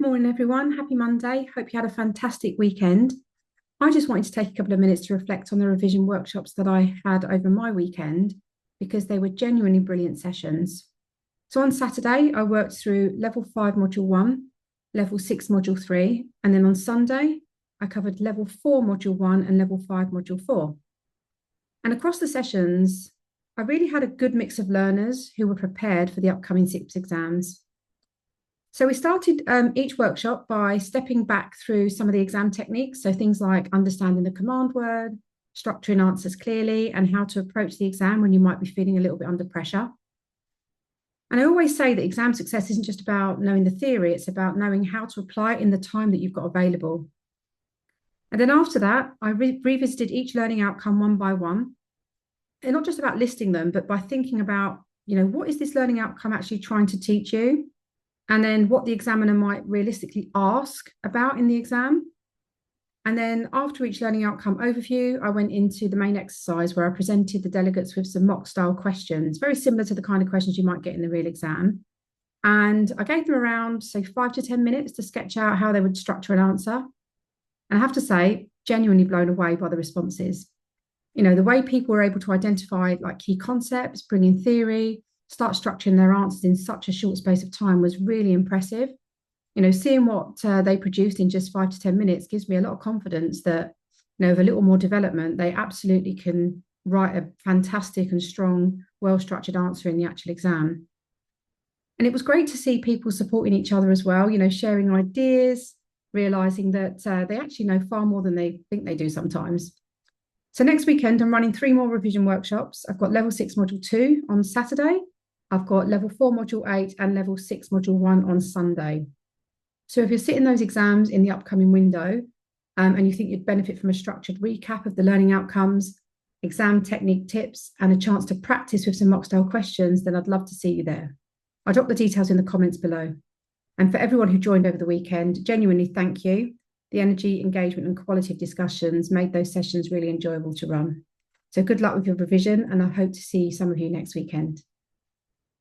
Good morning, everyone. Happy Monday. Hope you had a fantastic weekend. I just wanted to take a couple of minutes to reflect on the revision workshops that I had over my weekend because they were genuinely brilliant sessions. So on Saturday, I worked through level 5, module 1, level 6, module 3, and then on Sunday, I covered level 4, module 1, and level 5, module 4. And across the sessions, I really had a good mix of learners who were prepared for the upcoming CIPS exams. So we started each workshop by stepping back through some of the exam techniques. So things like understanding the command word, structuring answers clearly, and how to approach the exam when you might be feeling a little bit under pressure. And I always say that exam success isn't just about knowing the theory, it's about knowing how to apply it in the time that you've got available. And then after that, I revisited each learning outcome one by one, and not just about listing them, but by thinking about, what is this learning outcome actually trying to teach you? And then what the examiner might realistically ask about in the exam. And then after each learning outcome overview, I went into the main exercise where I presented the delegates with some mock style questions, very similar to the kind of questions you might get in the real exam. And I gave them around, say, 5 to 10 minutes to sketch out how they would structure an answer. And I have to say, genuinely blown away by the responses. The way people were able to identify key concepts, bring in theory, start structuring their answers in such a short space of time was really impressive. Seeing what they produced in just 5 to 10 minutes gives me a lot of confidence that, with a little more development, they absolutely can write a fantastic and strong, well-structured answer in the actual exam. And it was great to see people supporting each other as well, sharing ideas, realizing that they actually know far more than they think they do sometimes. So next weekend, I'm running 3 more revision workshops. I've got level 6, module 2 on Saturday. I've got level 4, module 8 and level 6, module 1 on Sunday. So if you're sitting those exams in the upcoming window and you think you'd benefit from a structured recap of the learning outcomes, exam technique tips, and a chance to practice with some mock style questions, then I'd love to see you there. I'll drop the details in the comments below. And for everyone who joined over the weekend, genuinely thank you. The energy, engagement, and quality of discussions made those sessions really enjoyable to run. So good luck with your revision, and I hope to see some of you next weekend.